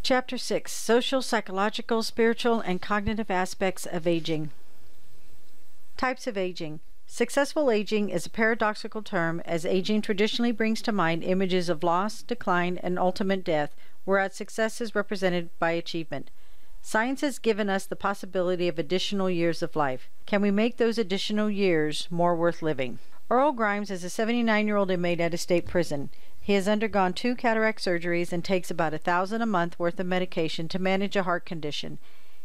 Chapter 6: Social, Psychological, Spiritual, and Cognitive Aspects of Aging. Types of aging. Successful aging is a paradoxical term, as aging traditionally brings to mind images of loss, decline, and ultimate death, whereas success is represented by achievement. Science has given us the possibility of additional years of life. Can we make those additional years more worth living? Earl Grimes is a 79-year-old inmate at a state prison. He has undergone 2 cataract surgeries and takes about $1,000 a month worth of medication to manage a heart condition.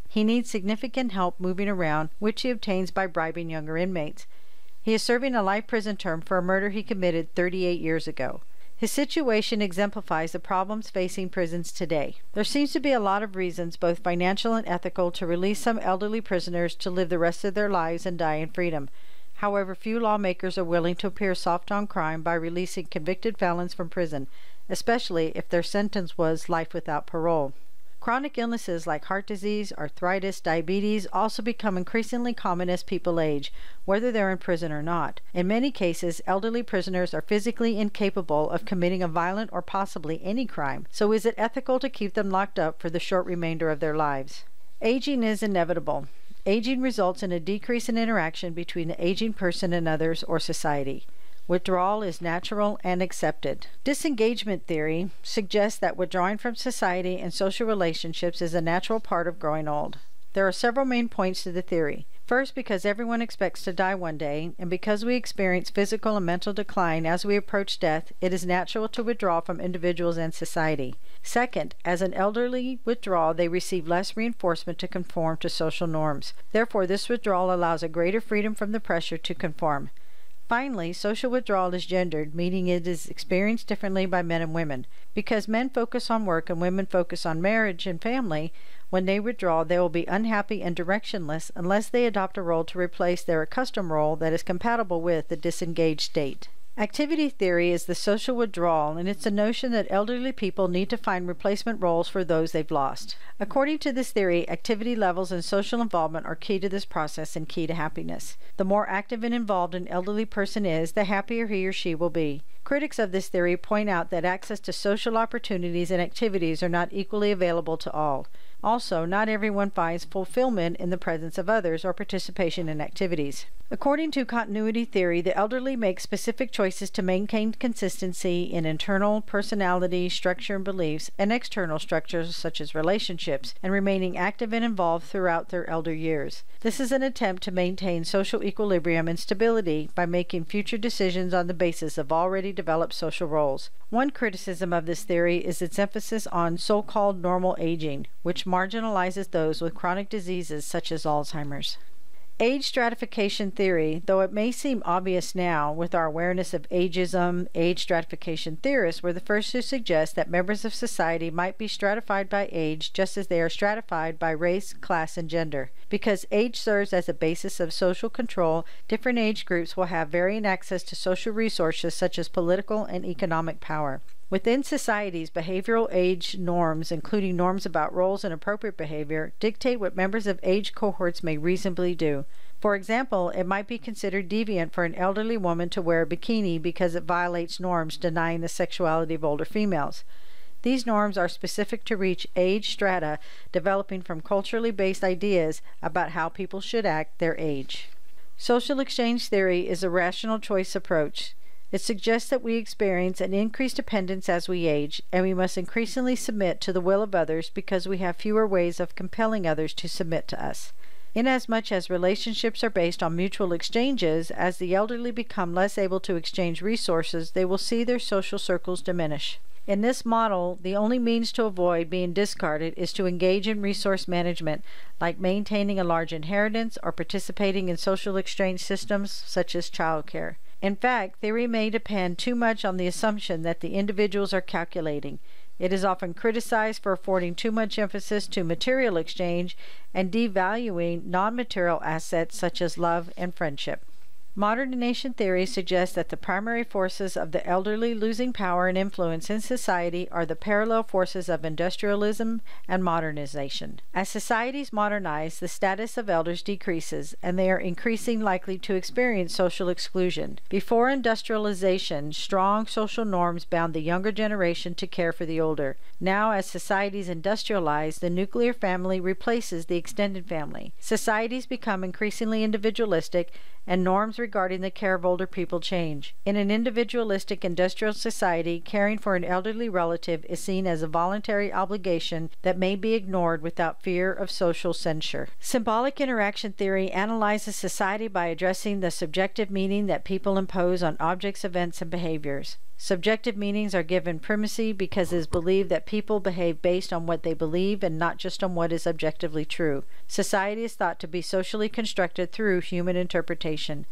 He needs significant help moving around, which he obtains by bribing younger inmates. He is serving a life prison term for a murder he committed 38 years ago. His situation exemplifies the problems facing prisons today. There seems to be a lot of reasons, both financial and ethical, to release some elderly prisoners to live the rest of their lives and die in freedom. However, few lawmakers are willing to appear soft on crime by releasing convicted felons from prison, especially if their sentence was life without parole. Chronic illnesses like heart disease, arthritis, diabetes also become increasingly common as people age, whether they're in prison or not. In many cases, elderly prisoners are physically incapable of committing a violent or possibly any crime, so is it ethical to keep them locked up for the short remainder of their lives? Aging is inevitable. Aging results in a decrease in interaction between the aging person and others or society. Withdrawal is natural and accepted. Disengagement theory suggests that withdrawing from society and social relationships is a natural part of growing old. There are several main points to the theory. First, because everyone expects to die one day, and because we experience physical and mental decline as we approach death, it is natural to withdraw from individuals and society. Second, as an elderly withdraw, they receive less reinforcement to conform to social norms. Therefore, this withdrawal allows a greater freedom from the pressure to conform. Finally, social withdrawal is gendered, meaning it is experienced differently by men and women. Because men focus on work and women focus on marriage and family, when they withdraw, they will be unhappy and directionless unless they adopt a role to replace their accustomed role that is compatible with the disengaged state. Activity theory is the social withdrawal, and it's a notion that elderly people need to find replacement roles for those they've lost. According to this theory, activity levels and social involvement are key to this process and key to happiness. The more active and involved an elderly person is, the happier he or she will be. Critics of this theory point out that access to social opportunities and activities are not equally available to all. Also, not everyone finds fulfillment in the presence of others or participation in activities. According to continuity theory, the elderly make specific choices to maintain consistency in internal personality, structure, and beliefs, and external structures such as relationships, and remaining active and involved throughout their elder years. This is an attempt to maintain social equilibrium and stability by making future decisions on the basis of already developed social roles. One criticism of this theory is its emphasis on so-called normal aging, which marginalizes those with chronic diseases such as Alzheimer's. Age-Stratification Theory, though it may seem obvious now with our awareness of ageism, age-stratification theorists were the first to suggest that members of society might be stratified by age just as they are stratified by race, class, and gender. Because age serves as a basis of social control, different age groups will have varying access to social resources such as political and economic power. Within societies, behavioral age norms, including norms about roles and appropriate behavior, dictate what members of age cohorts may reasonably do. For example, it might be considered deviant for an elderly woman to wear a bikini because it violates norms denying the sexuality of older females. These norms are specific to each age strata, developing from culturally based ideas about how people should act their age. Social exchange theory is a rational choice approach. It suggests that we experience an increased dependence as we age, and we must increasingly submit to the will of others because we have fewer ways of compelling others to submit to us. Inasmuch as relationships are based on mutual exchanges, as the elderly become less able to exchange resources, they will see their social circles diminish. In this model, the only means to avoid being discarded is to engage in resource management, like maintaining a large inheritance or participating in social exchange systems such as childcare. In fact, theory may depend too much on the assumption that the individuals are calculating. It is often criticized for affording too much emphasis to material exchange and devaluing non-material assets such as love and friendship. Modernization theory suggests that the primary forces of the elderly losing power and influence in society are the parallel forces of industrialism and modernization. As societies modernize, the status of elders decreases, and they are increasingly likely to experience social exclusion. Before industrialization, strong social norms bound the younger generation to care for the older. Now, as societies industrialize, the nuclear family replaces the extended family. Societies become increasingly individualistic, and norms regarding the care of older people change. In an individualistic industrial society, caring for an elderly relative is seen as a voluntary obligation that may be ignored without fear of social censure. Symbolic interaction theory analyzes society by addressing the subjective meaning that people impose on objects, events, and behaviors. Subjective meanings are given primacy because it is believed that people behave based on what they believe and not just on what is objectively true. Society is thought to be socially constructed through human interpretation,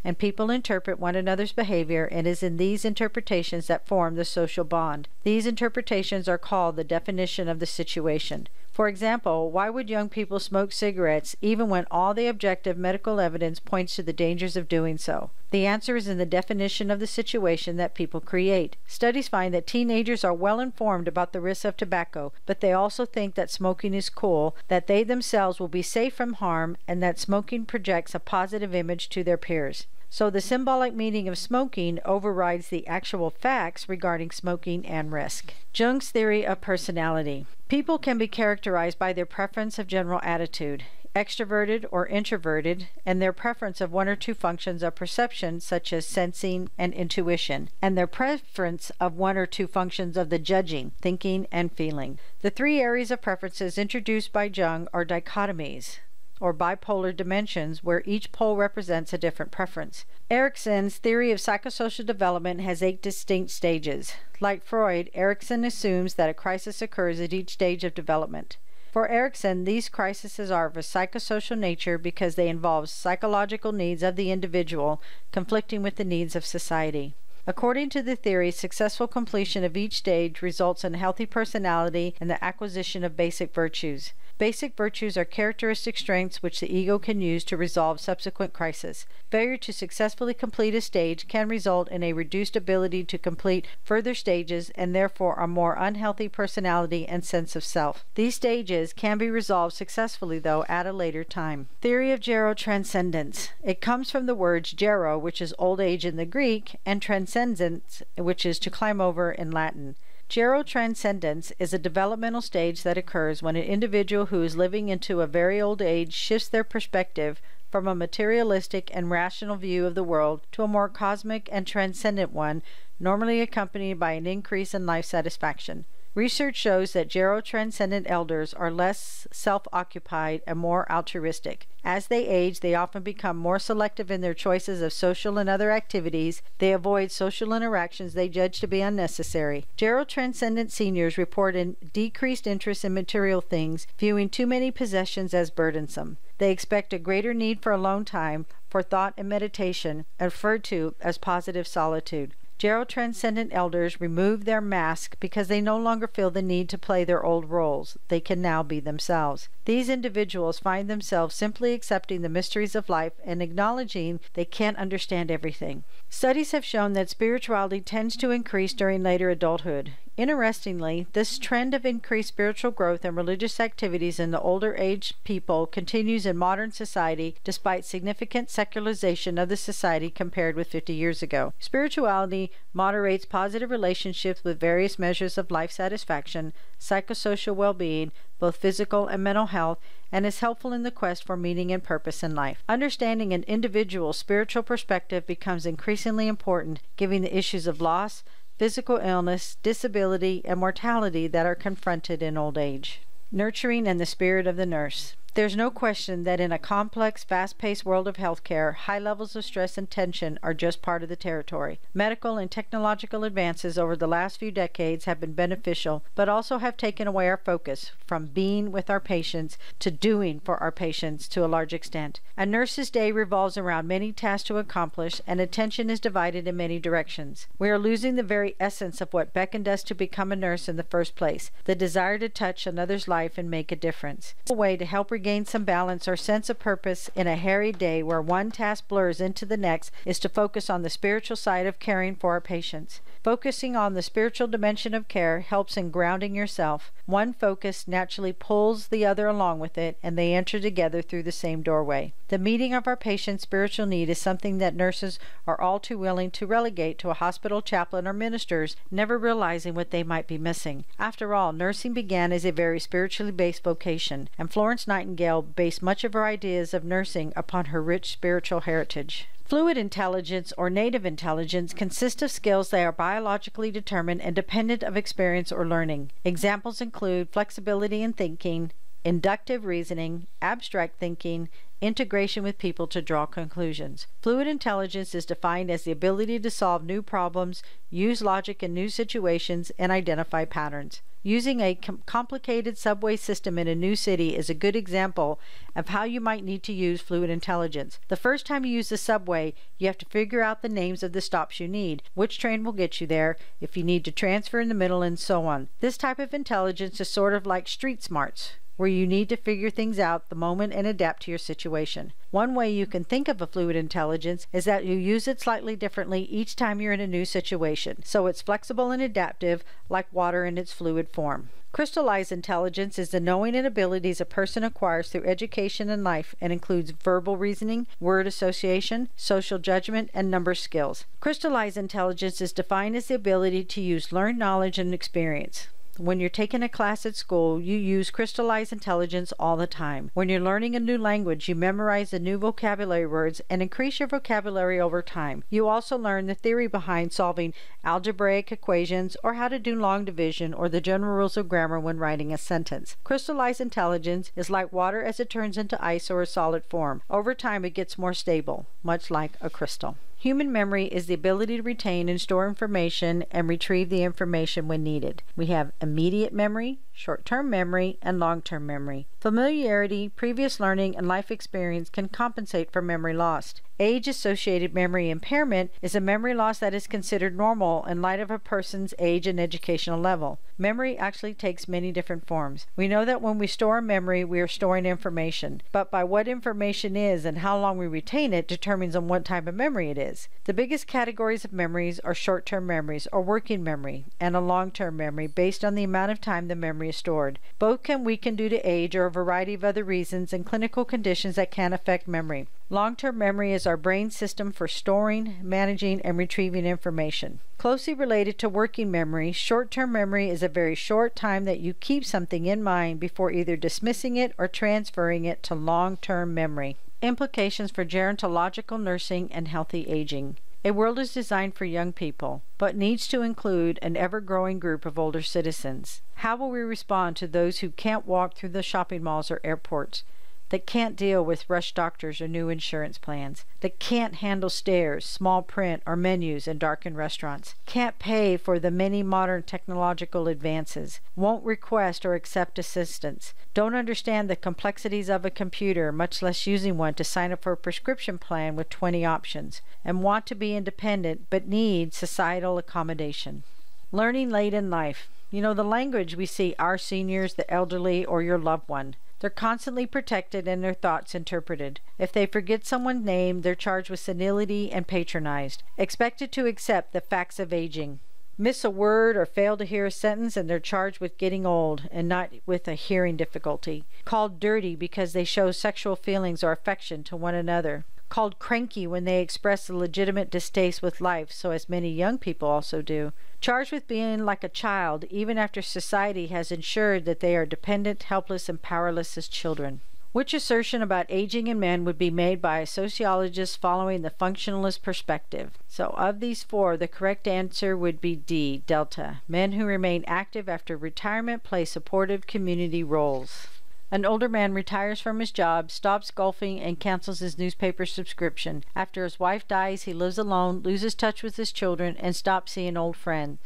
and people interpret one another's behavior, and it is in these interpretations that form the social bond. These interpretations are called the definition of the situation. For example, why would young people smoke cigarettes even when all the objective medical evidence points to the dangers of doing so? The answer is in the definition of the situation that people create. Studies find that teenagers are well informed about the risks of tobacco, but they also think that smoking is cool, that they themselves will be safe from harm, and that smoking projects a positive image to their peers. So the symbolic meaning of smoking overrides the actual facts regarding smoking and risk. Jung's theory of personality. People can be characterized by their preference of general attitude, extroverted or introverted, and their preference of one or two functions of perception such as sensing and intuition, and their preference of one or two functions of the judging, thinking, and feeling. The three areas of preferences introduced by Jung are dichotomies, or bipolar dimensions, where each pole represents a different preference. Erikson's theory of psychosocial development has 8 distinct stages. Like Freud, Erikson assumes that a crisis occurs at each stage of development. For Erikson, these crises are of a psychosocial nature because they involve psychological needs of the individual conflicting with the needs of society. According to the theory, successful completion of each stage results in a healthy personality and the acquisition of basic virtues. Basic virtues are characteristic strengths which the ego can use to resolve subsequent crises. Failure to successfully complete a stage can result in a reduced ability to complete further stages and therefore a more unhealthy personality and sense of self. These stages can be resolved successfully, though, at a later time. Theory of Gerotranscendance. It comes from the words gero, which is old age in the Greek, and transcendence, which is to climb over in Latin. Gerotranscendance is a developmental stage that occurs when an individual who is living into a very old age shifts their perspective from a materialistic and rational view of the world to a more cosmic and transcendent one, normally accompanied by an increase in life satisfaction. Research shows that gerotranscendent elders are less self-occupied and more altruistic. As they age, they often become more selective in their choices of social and other activities. They avoid social interactions they judge to be unnecessary. Gerotranscendent seniors report a decreased interest in material things, viewing too many possessions as burdensome. They expect a greater need for alone time, for thought and meditation, referred to as positive solitude. Gerotranscendent elders remove their mask because they no longer feel the need to play their old roles. They can now be themselves. These individuals find themselves simply accepting the mysteries of life and acknowledging they can't understand everything. Studies have shown that spirituality tends to increase during later adulthood. Interestingly, this trend of increased spiritual growth and religious activities in the older age people continues in modern society despite significant secularization of the society compared with 50 years ago. Spirituality moderates positive relationships with various measures of life satisfaction, psychosocial well-being, both physical and mental health, and is helpful in the quest for meaning and purpose in life. Understanding an individual's spiritual perspective becomes increasingly important, given the issues of loss, physical illness, disability, and mortality that are confronted in old age. Nurturing and the spirit of the nurse. There's no question that in a complex, fast-paced world of healthcare, high levels of stress and tension are just part of the territory. Medical and technological advances over the last few decades have been beneficial, but also have taken away our focus from being with our patients to doing for our patients to a large extent. A nurse's day revolves around many tasks to accomplish, and attention is divided in many directions. We are losing the very essence of what beckoned us to become a nurse in the first place, the desire to touch another's life and make a difference. A way to help regain regain some balance or sense of purpose in a harried day where one task blurs into the next is to focus on the spiritual side of caring for our patients. Focusing on the spiritual dimension of care helps in grounding yourself. One focus naturally pulls the other along with it, and they enter together through the same doorway. The meeting of our patient's spiritual need is something that nurses are all too willing to relegate to a hospital chaplain or ministers, never realizing what they might be missing. After all, nursing began as a very spiritually based vocation, and Florence Nightingale based much of her ideas of nursing upon her rich spiritual heritage. Fluid intelligence or native intelligence consists of skills that are biologically determined and dependent of experience or learning. Examples include flexibility in thinking, inductive reasoning, abstract thinking, integration with people to draw conclusions. Fluid intelligence is defined as the ability to solve new problems, use logic in new situations, and identify patterns. Using a complicated subway system in a new city is a good example of how you might need to use fluid intelligence. The first time you use the subway, you have to figure out the names of the stops you need, which train will get you there, if you need to transfer in the middle, and so on. This type of intelligence is sort of like street smarts, where you need to figure things out the moment and adapt to your situation. One way you can think of a fluid intelligence is that you use it slightly differently each time you're in a new situation, so it's flexible and adaptive like water in its fluid form. Crystallized intelligence is the knowing and abilities a person acquires through education and life and includes verbal reasoning, word association, social judgment, and number skills. Crystallized intelligence is defined as the ability to use learned knowledge and experience. When you're taking a class at school, you use crystallized intelligence all the time. When you're learning a new language, you memorize the new vocabulary words and increase your vocabulary over time. You also learn the theory behind solving algebraic equations or how to do long division or the general rules of grammar when writing a sentence. Crystallized intelligence is like water as it turns into ice or a solid form. Over time, it gets more stable, much like a crystal. Human memory is the ability to retain and store information and retrieve the information when needed. We have immediate memory, short-term memory, and long-term memory. Familiarity, previous learning, and life experience can compensate for memory lost. Age-associated memory impairment is a memory loss that is considered normal in light of a person's age and educational level. Memory actually takes many different forms. We know that when we store a memory, we are storing information, but by what information is and how long we retain it determines on what type of memory it is. The biggest categories of memories are short-term memories or working memory and a long-term memory based on the amount of time the memory is stored. Both can weaken due to age or a variety of other reasons and clinical conditions that can affect memory. Long-term memory is our brain system for storing, managing, and retrieving information. Closely related to working memory, short-term memory is a very short time that you keep something in mind before either dismissing it or transferring it to long-term memory. Implications for gerontological nursing and healthy aging. A world is designed for young people, but needs to include an ever-growing group of older citizens. How will we respond to those who can't walk through the shopping malls or airports, that can't deal with rush doctors or new insurance plans, that can't handle stairs, small print, or menus in darkened restaurants, can't pay for the many modern technological advances, won't request or accept assistance, don't understand the complexities of a computer, much less using one to sign up for a prescription plan with 20 options, and want to be independent but need societal accommodation. Learning late in life. You know, the language we see our seniors, the elderly, or your loved one. They're constantly protected and their thoughts interpreted. If they forget someone's name, they're charged with senility and patronized, expected to accept the facts of aging. Miss a word or fail to hear a sentence and they're charged with getting old and not with a hearing difficulty. Called dirty because they show sexual feelings or affection to one another. Called cranky when they express a legitimate distaste with life, so as many young people also do. Charged with being like a child, even after society has ensured that they are dependent, helpless, and powerless as children. Which assertion about aging in men would be made by a sociologist following the functionalist perspective? So of these four, the correct answer would be D, delta. Men who remain active after retirement play supportive community roles. An older man retires from his job, stops golfing, and cancels his newspaper subscription. After his wife dies, he lives alone, loses touch with his children, and stops seeing old friends.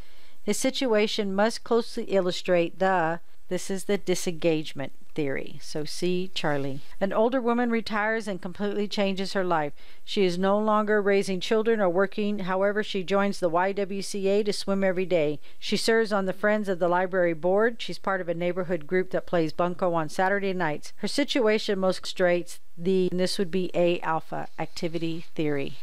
His situation must closely illustrate this is the disengagement theory. So C, Charlie. An older woman retires and completely changes her life. She is no longer raising children or working. However, she joins the YWCA to swim every day. She serves on the Friends of the Library Board. She's part of a neighborhood group that plays bunco on Saturday nights. Her situation most illustrates this would be A, alpha, activity theory.